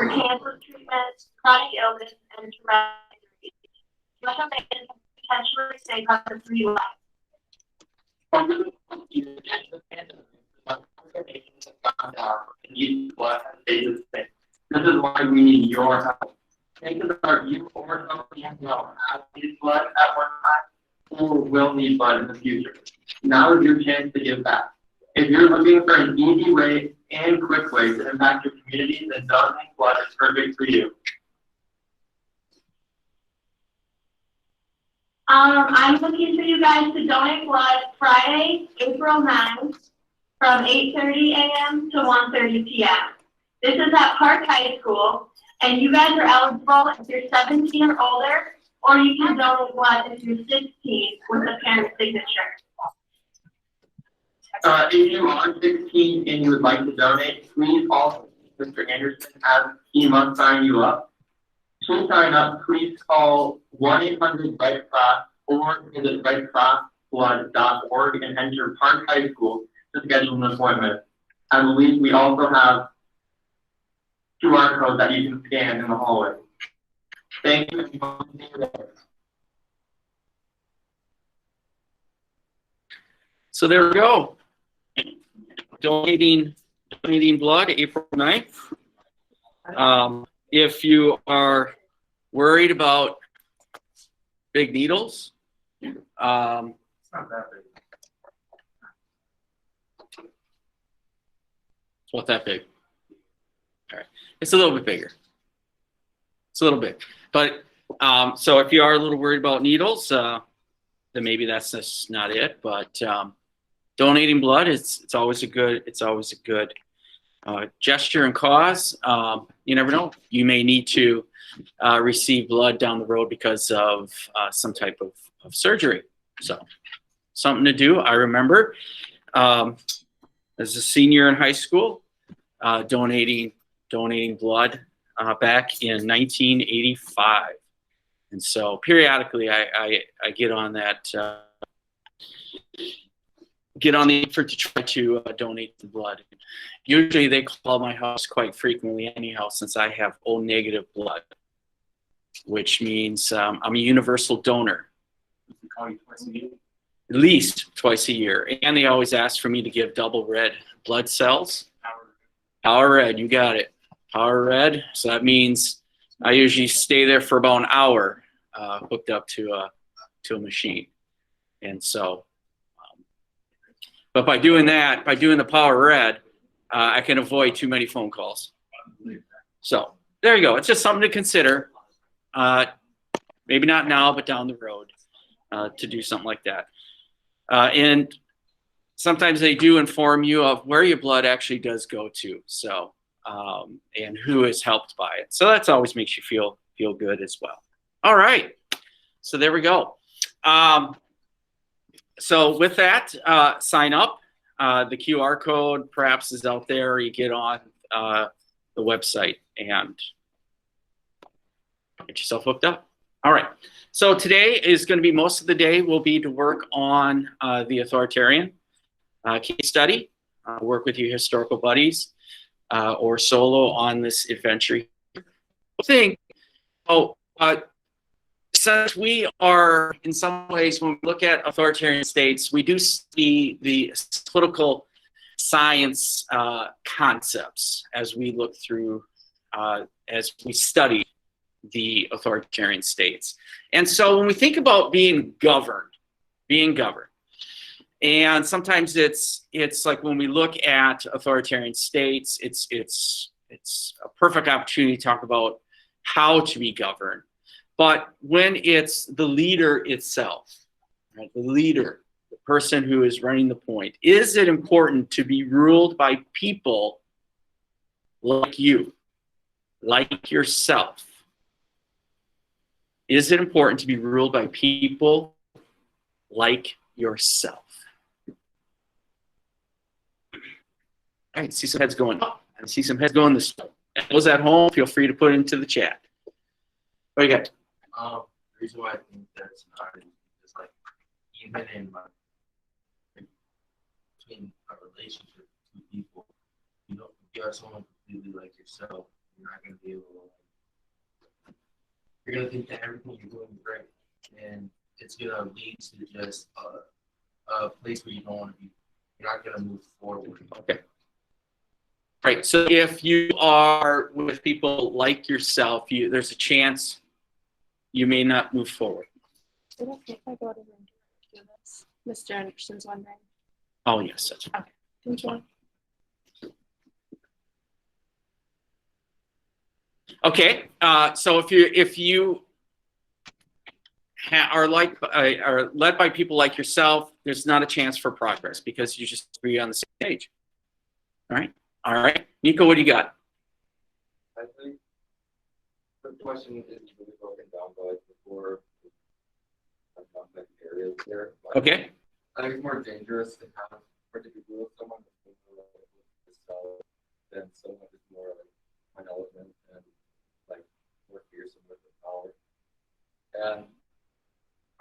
for cancer treatment, chronic illness, and traumatic injury. Special maintenance can potentially save up to 3 lives. This is why we need your help. Chances are you or somebody you know has needed blood at one time or will need blood in the future. Now is your chance to give back. If you're looking for an easy way and quick way to impact your community, then donating blood is perfect for you. I'm looking for you guys to donate blood Friday, April 9th from 8:30 a.m. to 1:30 p.m. This is at Park High School, and you guys are eligible if you're 17 or older, or you can donate blood if you're 16 with a parent signature. If you are 16 and you would like to donate, please also Mr. Anderson as he must sign you up. To sign up, please call 1-800-RED Cross or visit redcrossblood.org and enter Park High School to schedule an appointment. I believe we also have QR code that you can scan in the hallway. Thank you. So there we go. Donating blood April 9th. If you are worried about big needles, It's not that big. it's not that big. All right, it's a little bit bigger. It's a little bit, but so if you are a little worried about needles, then maybe that's just not it. But donating blood, it's always a good gesture and cause. You never know. You may need to receive blood down the road because of some type of surgery. So something to do. I remember as a senior in high school, donating blood back in 1985. And so periodically I get on that, get on the effort to try to donate the blood. Usually they call my house quite frequently anyhow, since I have O negative blood, which means I'm a universal donor. They call you twice a year? At least twice a year. And they always ask for me to give double red blood cells. Power red, you got it. Power red. So that means I usually stay there for about an hour hooked up to a machine. And so, but by doing that, by doing the power red, I can avoid too many phone calls. So there you go. It's just something to consider. Maybe not now, but down the road to do something like that. And sometimes they do inform you of where your blood actually does go to. So, and who is helped by it. So that's always makes you feel good as well. All right. So there we go. So with that, sign up. The QR code perhaps is out there, or you get on the website and get yourself hooked up. All right. So today is going to be, most of the day will be to work on the authoritarian case study, work with your historical buddies or solo on this adventure. Since we are, in some ways, when we look at authoritarian states, we do see the political science concepts as we look through, as we study the authoritarian states. And so when we think about being governed, and sometimes it's like when we look at authoritarian states, it's a perfect opportunity to talk about how to be governed. But when it's the leader itself, right, the leader, the person who is running the point, is it important to be ruled by people like you, like yourself? Is it important to be ruled by people like yourself? All right, see some heads going up. I see some heads going this way. Those at home, feel free to put it into the chat. What do you got? The reason why I think that's not is like even in between a relationship with two people, you know, if you are someone completely like yourself, you're not gonna be able to, you're gonna think that everything you're doing is great, and it's gonna lead to just a place where you don't wanna be. You're not gonna move forward. Okay. Right. So if you are with people like yourself, there's a chance you may not move forward. Is it okay if I go to room to do this? Mr. Anderson's wondering. Oh, yes. That's Thank you. okay. So if you are led by people like yourself, there's not a chance for progress because you just be on the same page. All right. All right. Nico, what do you got? I think the question is really broken down by like the four contact areas there. But Okay. I think it's more dangerous to have particularly with someone that's more like with yourself than someone who's more like malevolent and like more fearsome with the power. And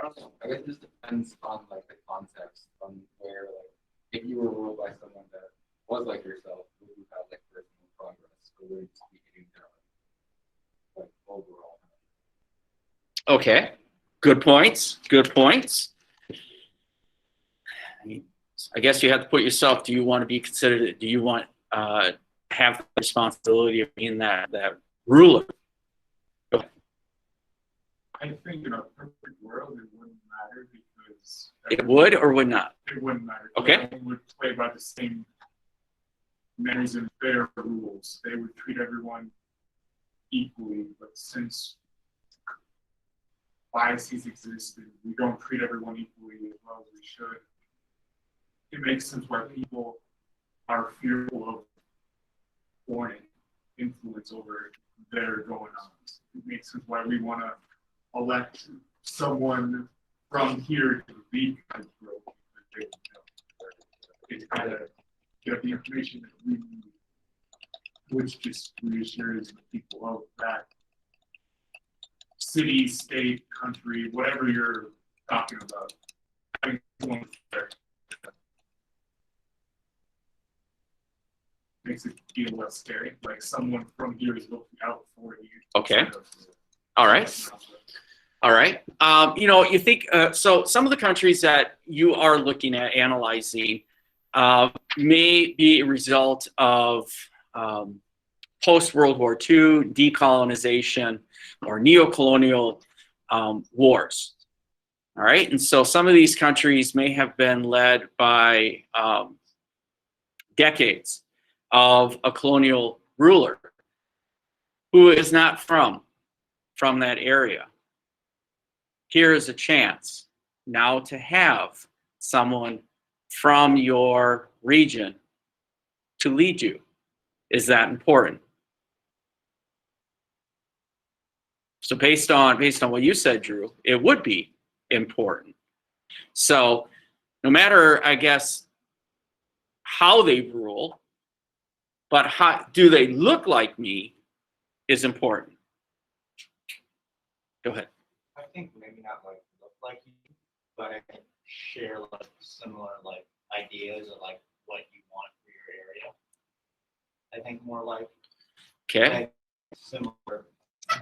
I don't know. I guess it just depends on like the context, on where like if you were ruled by someone that was like yourself, would you have like personal progress, or would you just be hitting down like overall? Okay. Good points. Good points. I guess you have to put yourself, do you want to be considered, do you want have the responsibility of being that ruler? I think in a perfect world, it wouldn't matter because It would or would not? it wouldn't matter. Okay. Everyone would play by the same manners and fair rules. They would treat everyone equally, but since biases exist and we don't treat everyone equally as well as we should, it makes sense why people are fearful of foreign influence over their going-ons. It makes sense why we want to elect someone from here to lead country, it's kind of get the information that we need, which just reassures the people of that city, state, country, whatever you're talking about. I think one there makes it feel less scary, like someone from here is looking out for you. Okay. All right. All right. You think, so some of the countries that you are looking at analyzing may be a result of post-World War II decolonization or neocolonial wars. All right. And so some of these countries may have been led by decades of a colonial ruler who is not from that area. Here is a chance now to have someone from your region to lead you. Is that important? So based on what you said, Drew, it would be important. So no matter, I guess, how they rule, but how do they look like me is important. Go ahead. I think maybe not like look like you, but I think share like similar like ideas of like what you want for your area. I think more like Okay. similar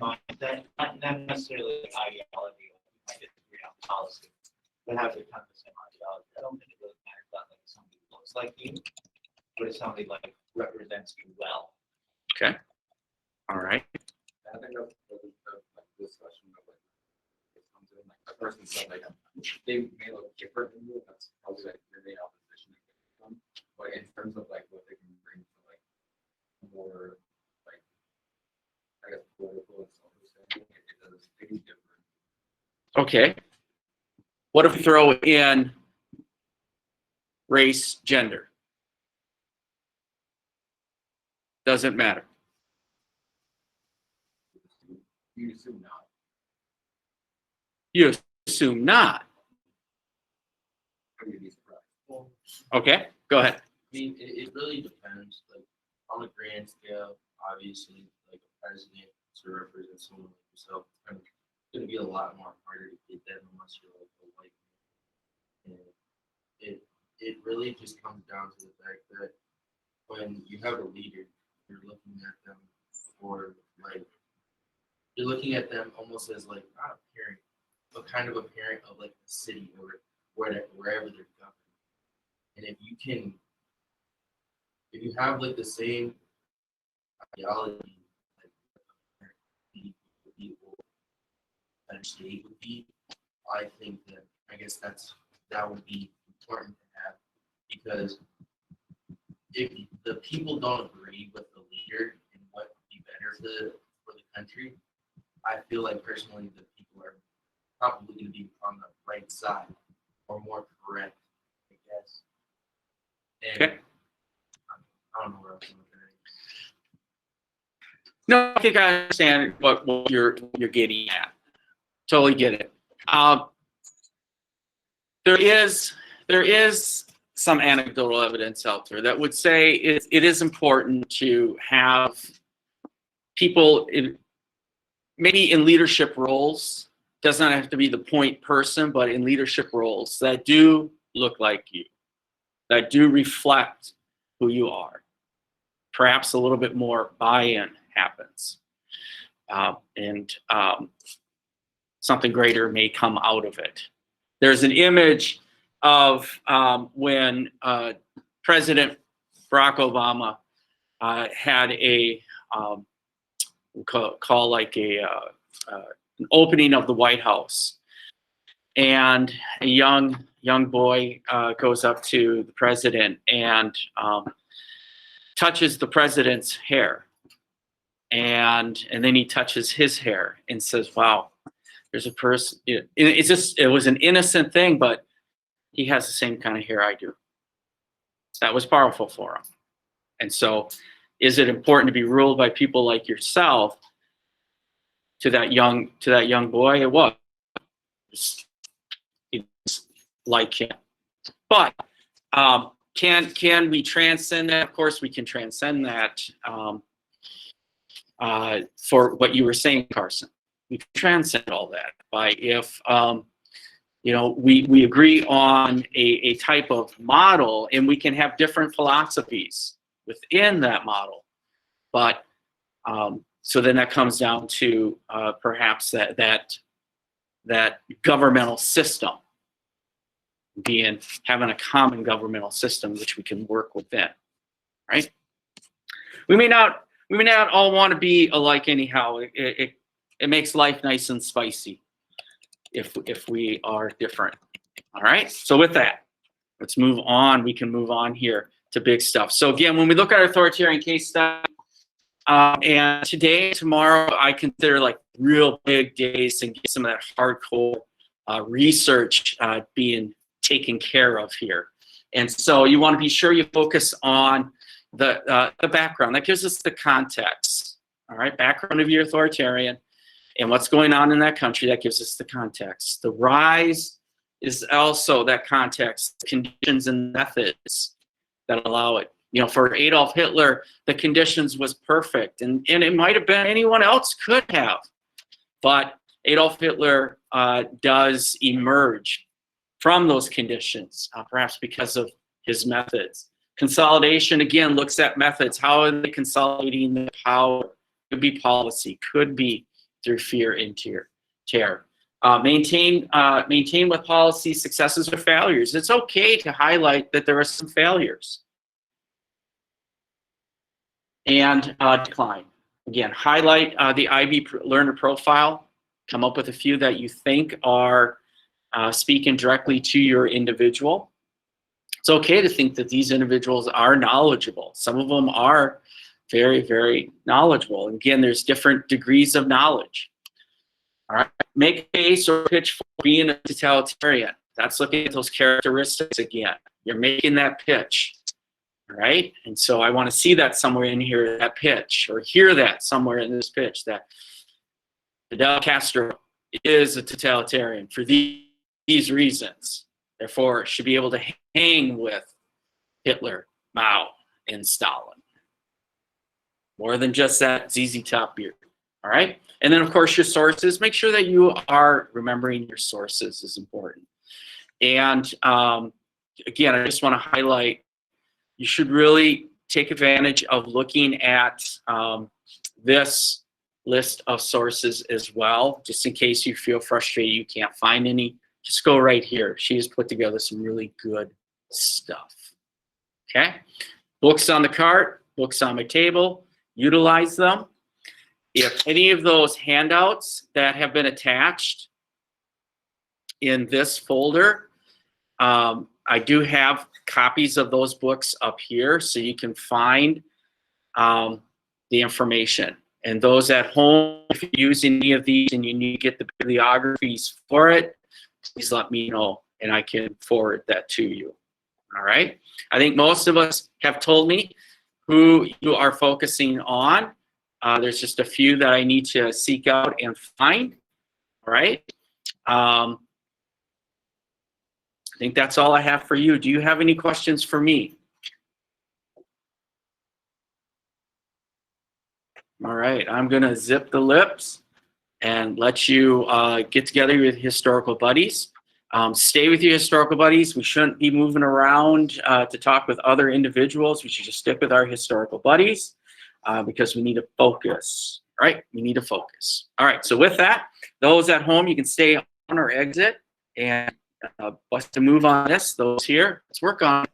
mindset, not necessarily like ideology. I disagree on policy, but have the kind of the same ideology. I don't think it really matters about like somebody who looks like you, but if somebody like represents you well. Okay. All right. I think that's like discussion of like it comes in like a person said like they may look different than you. That's probably like your main opposition against them. But in terms of like what they can bring to like more like I guess political and social standing, it does things different. Okay. What if we throw in race, gender? Doesn't matter. You assume not. You assume not. Or you'd be surprised. Well, Okay. Go ahead. I mean, it really depends. Like on a grand scale, obviously, like a president to represent someone like yourself, it's going to be a lot more harder to get that unless you're like a white man. And it really just comes down to the fact that when you have a leader, you're looking at them for you're looking at them almost as like not a parent, but kind of a parent of like the city or wherever they're governed. And if you have like the same ideology, like people that state would be, I think that I guess that would be important to have, because if the people don't agree with the leader and what would be better for the country, I feel like personally the people are probably going to be on the right side or more correct, I guess. And Okay. I don't know where else I'm looking at. No, I think I understand what you're getting at. Totally get it. There is some anecdotal evidence out there that would say it is important to have people maybe in leadership roles. Does not have to be the point person, but in leadership roles that do look like you, that do reflect who you are. Perhaps a little bit more buy-in happens, and something greater may come out of it. There's an image of when President Barack Obama had a call like an opening of the White House, and a young boy goes up to the president and touches the president's hair, and then he touches his hair and says, "Wow, there's a person." It was an innocent thing, but he has the same kind of hair I do. That was powerful for him. And so, is it important to be ruled by people like yourself? To that young boy, it was. It's like him. But can we transcend that? Of course, we can transcend that. For what you were saying, Carson, we can transcend all that by if we agree on a type of model, and we can have different philosophies within that model. But so then that comes down to perhaps that governmental system having a common governmental system which we can work within, right? We may not all want to be alike anyhow. It makes life nice and spicy if we are different. All right. So with that, let's move on. We can move on here to big stuff. So again, when we look at our authoritarian case study, and today, tomorrow, I consider like real big days and get some of that hardcore research being taken care of here. And so you want to be sure you focus on the background. That gives us the context. All right, background of your authoritarian and what's going on in that country. That gives us the context. The rise is also that context, conditions and methods that allow it. For Adolf Hitler, the conditions was perfect, and it might have been anyone else could have, but Adolf Hitler does emerge from those conditions, perhaps because of his methods. Consolidation, again, looks at methods. How are they consolidating the power? Could be policy, could be through fear and terror. Maintain with policy successes or failures. It's okay to highlight that there are some failures. And decline. Again, highlight the IB learner profile. Come up with a few that you think are speaking directly to your individual. It's okay to think that these individuals are knowledgeable. Some of them are very, very knowledgeable. Again, there's different degrees of knowledge. All right. Make a case or pitch for being a totalitarian. That's looking at those characteristics again. You're making that pitch. All right. And so I want to see that somewhere in here, that pitch, or hear that somewhere in this pitch, that Fidel Castro is a totalitarian for these reasons. Therefore, should be able to hang with Hitler, Mao, and Stalin. More than just that ZZ Top beard. All right. And then, of course, your sources. Make sure that you are remembering your sources is important. And again, I just want to highlight, you should really take advantage of looking at this list of sources as well, just in case you feel frustrated you can't find any. Just go right here. She has put together some really good stuff. Okay? Books on the cart, books on my table. Utilize them. If any of those handouts that have been attached in this folder, I do have copies of those books up here so you can find the information. And those at home, if you're using any of these and you need to get the bibliographies for it, please let me know and I can forward that to you. All right? I think most of us have told me who you are focusing on. There's just a few that I need to seek out and find. All right? I think that's all I have for you. Do you have any questions for me? All right, I'm gonna zip the lips and let you get together with historical buddies. Stay with your historical buddies. We shouldn't be moving around to talk with other individuals. We should just stick with our historical buddies because we need to focus, right? We need to focus. All right, so with that, those at home, you can stay on or exit and us to move on this. Those here, let's work on it.